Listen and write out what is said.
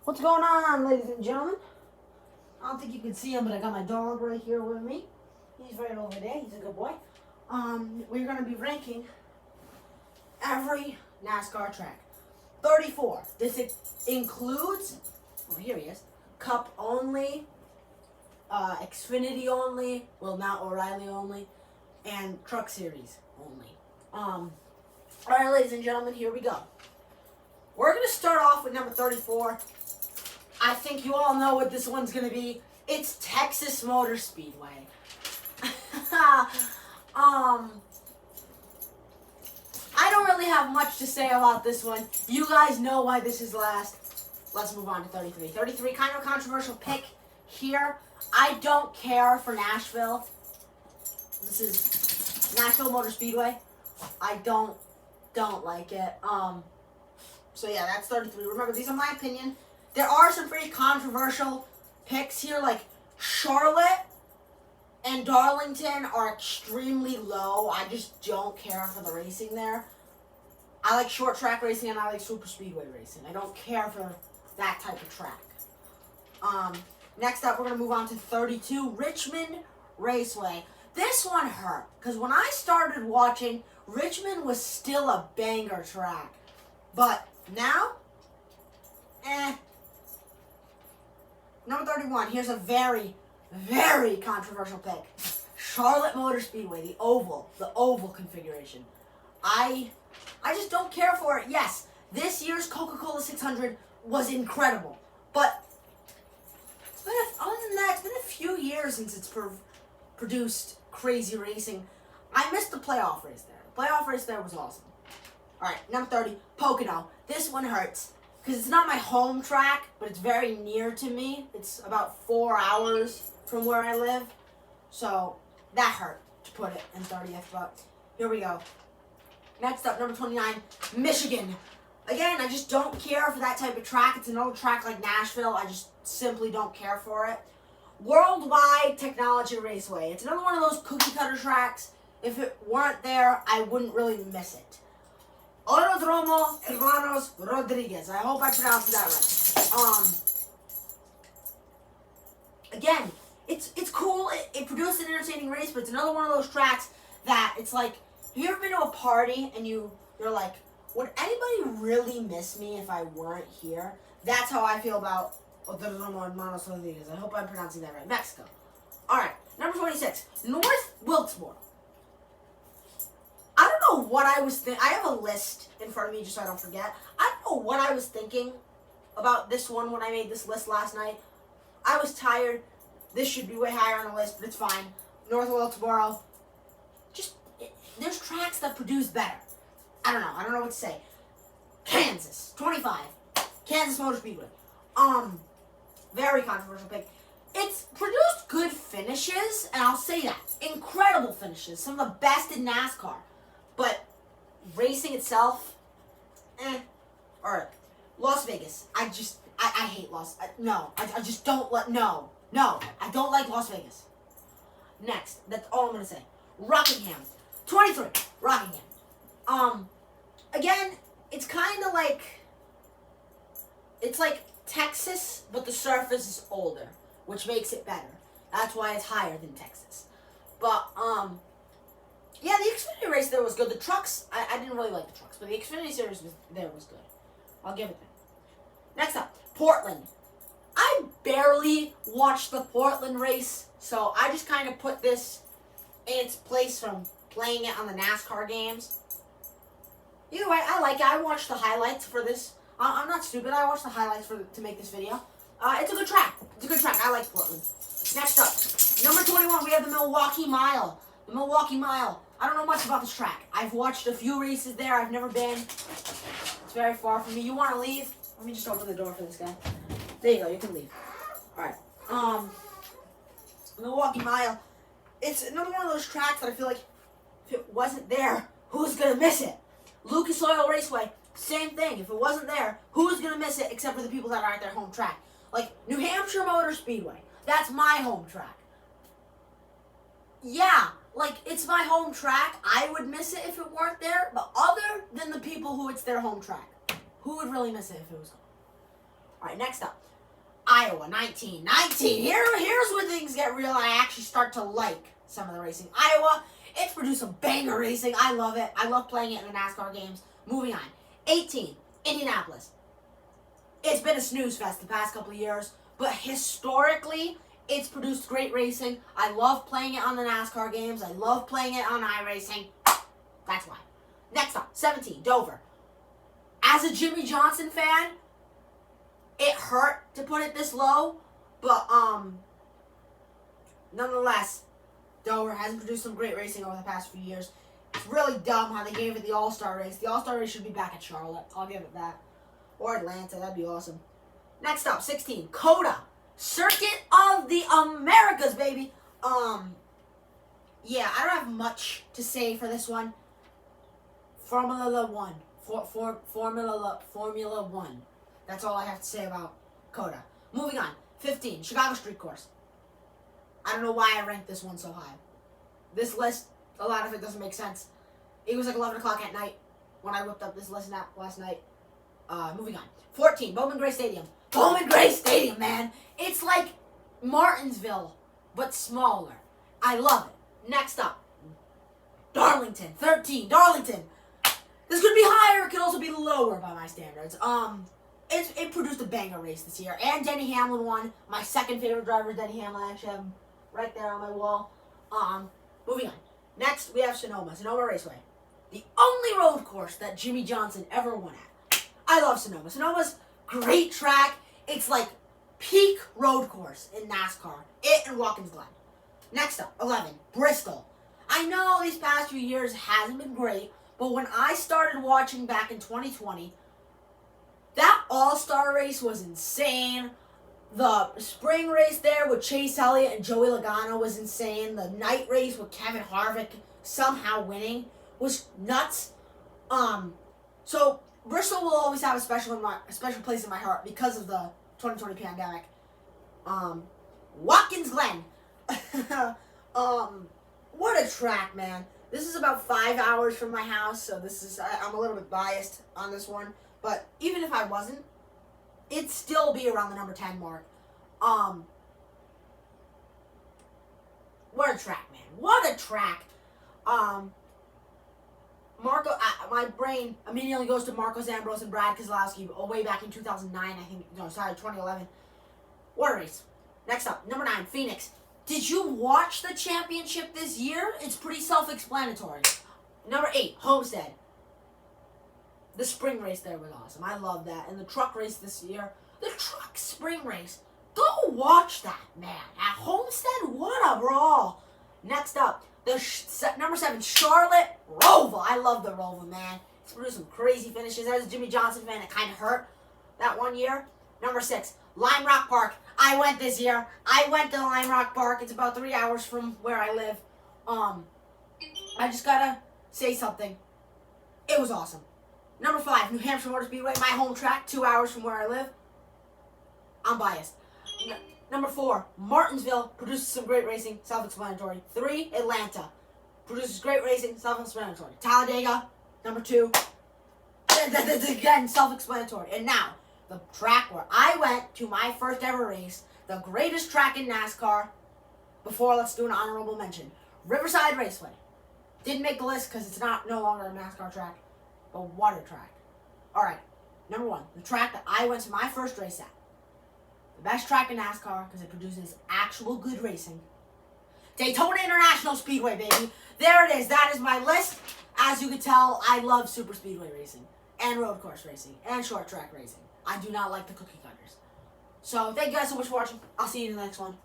What's going on, ladies and gentlemen? I don't think you can see him, but I got my dog right here with me. He's right over there. He's a good boy. We're going to be ranking every NASCAR track. 34. This includes, well, here he is, Cup only, Xfinity only, well, not O'Reilly only, and Truck Series only. All right, ladies and gentlemen, here we go. We're going to start off with number 34. I think you all know what this one's going to be. It's Texas Motor Speedway. I don't really have much to say about this one. You guys know why this is last. Let's move on to 33. 33, kind of a controversial pick here. I don't care for Nashville. This is Nashville Motor Speedway. I don't like it. So yeah, that's 33. Remember, these are my opinion. There are some pretty controversial picks here, like Charlotte and Darlington are extremely low. I just don't care for the racing there. I like short track racing and I like super speedway racing. I don't care for that type of track. Next up, we're going to move on to 32, Richmond Raceway. This one hurt, because when I started watching, Richmond was still a banger track. But now, Number 31, here's a very, very controversial pick. Charlotte Motor Speedway, the oval configuration. I just don't care for it. Yes, this year's Coca-Cola 600 was incredible, but other than that, it's been a few years since it's produced crazy racing. I missed the playoff race there. The playoff race there was awesome. All right, number 30, Pocono. This one hurts because it's not my home track, but it's very near to me. It's about 4 hours from where I live, so that hurt to put it in 30th, but here we go. Next up, number 29, Michigan. Again, I just don't care for that type of track. It's an old track like Nashville. I just simply don't care for it. Worldwide Technology Raceway. It's another one of those cookie-cutter tracks. If it weren't there, I wouldn't really miss it. Aerodromo Hermanos Rodriguez. I hope I pronounced that right. Again, it's cool. It produced an entertaining race, but it's another one of those tracks that it's like, have you ever been to a party and you're like, would anybody really miss me if I weren't here? That's how I feel about Aerodromo Hermanos Rodriguez. I hope I'm pronouncing that right. Mexico. All right, number 26, North Wilkesboro. I don't know what I was thinking. I have a list in front of me just so I don't forget. I don't know what I was thinking about this one when I made this list last night. I was tired. This should be way higher on the list, but it's fine. North Wilkesboro. There's tracks that produce better. I don't know what to say. Kansas, 25. Kansas Motor Speedway. Very controversial pick. It's produced good finishes, and I'll say that. Incredible finishes. Some of the best in NASCAR. But racing itself, Alright, Las Vegas. I hate I just don't I don't like Las Vegas. Next, that's all I'm gonna say. Rockingham, 23. Rockingham. Again, it's kind of like, it's like Texas, but the surface is older, which makes it better. That's why it's higher than Texas. But yeah, the Xfinity race there was good. The trucks, I didn't really like the trucks, but the Xfinity series was good. I'll give it that. Next up, Portland. I barely watched the Portland race, so I just kind of put this in its place from playing it on the NASCAR games. Either way, I like it. I watched the highlights for this. I'm not stupid. I watched the highlights to make this video. It's a good track. I like Portland. Next up, number 21, we have the Milwaukee Mile. The Milwaukee Mile. I don't know much about this track. I've watched a few races there. I've never been. It's very far from me. You want to leave? Let me just open the door for this guy. There you go. You can leave. All right. Milwaukee Mile. It's another one of those tracks that I feel like if it wasn't there, who's going to miss it? Lucas Oil Raceway. Same thing. If it wasn't there, who's going to miss it except for the people that are at their home track? Like New Hampshire Motor Speedway. That's my home track. Yeah, like, it's my home track. I would miss it if it weren't there, but other than the people who it's their home track, who would really miss it if it was gone? All right, next up, Iowa 1919. Here's where things get real. I actually start to like some of the racing. Iowa, it's produced some banger racing. I love it. I love playing it in the NASCAR games. Moving on. 18, Indianapolis. It's been a snooze fest the past couple of years, but historically, it's produced great racing. I love playing it on the NASCAR games. I love playing it on iRacing. That's why. Next up, 17, Dover. As a Jimmy Johnson fan, it hurt to put it this low, but nonetheless, Dover hasn't produced some great racing over the past few years. It's really dumb how they gave it the All-Star race. The All-Star race should be back at Charlotte. I'll give it that. Or Atlanta. That'd be awesome. Next up, 16, COTA. Circuit of the Americas, baby. Yeah, I don't have much to say for this one. Formula One. Formula One. That's all I have to say about COTA. Moving on. 15, Chicago Street Course. I don't know why I ranked this one so high. This list, a lot of it doesn't make sense. It was like 11 o'clock at night when I whipped up this list last night. Moving on. 14, Bowman Gray Stadium. Bowman Gray Stadium, man. It's like Martinsville, but smaller. I love it. Next up, Darlington. 13, Darlington. This could be higher. It could also be lower by my standards. It produced a banger race this year. And Denny Hamlin won. My second favorite driver is Denny Hamlin. I actually have him right there on my wall. Moving on. Next, we have Sonoma Raceway. The only road course that Jimmy Johnson ever won at. I love Sonoma. Sonoma's great track. It's like peak road course in NASCAR. It and Watkins Glen. Next up, 11, Bristol. I know these past few years hasn't been great, but when I started watching back in 2020, that All-Star race was insane. The spring race there with Chase Elliott and Joey Logano was insane. The night race with Kevin Harvick somehow winning was nuts. So Bristol will always have a special place in my heart because of the 2020 pandemic. Watkins Glen. What a track, man. This is about 5 hours from my house, so I'm a little bit biased on this one. But even if I wasn't, it'd still be around the number 10 mark. What a track, man. What a track. My brain immediately goes to Marcos Ambrose and Brad Keselowski way back in 2009, 2011. What a race. Next up, number 9, Phoenix. Did you watch the championship this year? It's pretty self-explanatory. Number 8, Homestead. The spring race there was awesome. I love that. And the truck race this year. The truck spring race. Go watch that, man. At Homestead, what a brawl. Next up, number 7, Charlotte Roval. I love the Roval, man. It's produced some crazy finishes. As a Jimmy Johnson fan, it kind of hurt that one year. Number 6, Lime Rock Park. I went this year. I went to Lime Rock Park. It's about 3 hours from where I live. I just gotta say something. It was awesome. Number 5, New Hampshire Motor Speedway, my home track, 2 hours from where I live. I'm biased. Number 4, Martinsville, produces some great racing, self-explanatory. 3, Atlanta, produces great racing, self-explanatory. Talladega, number 2, again, self-explanatory. And now, the track where I went to my first ever race, the greatest track in NASCAR. Before, let's do an honorable mention. Riverside Raceway. Didn't make the list because it's no longer a NASCAR track. But what a track. Alright, number 1, the track that I went to my first race at. The best track in NASCAR because it produces actual good racing. Daytona International Speedway, baby. There it is. That is my list. As you can tell, I love super speedway racing and road course racing and short track racing. I do not like the cookie cutters. So, thank you guys so much for watching. I'll see you in the next one.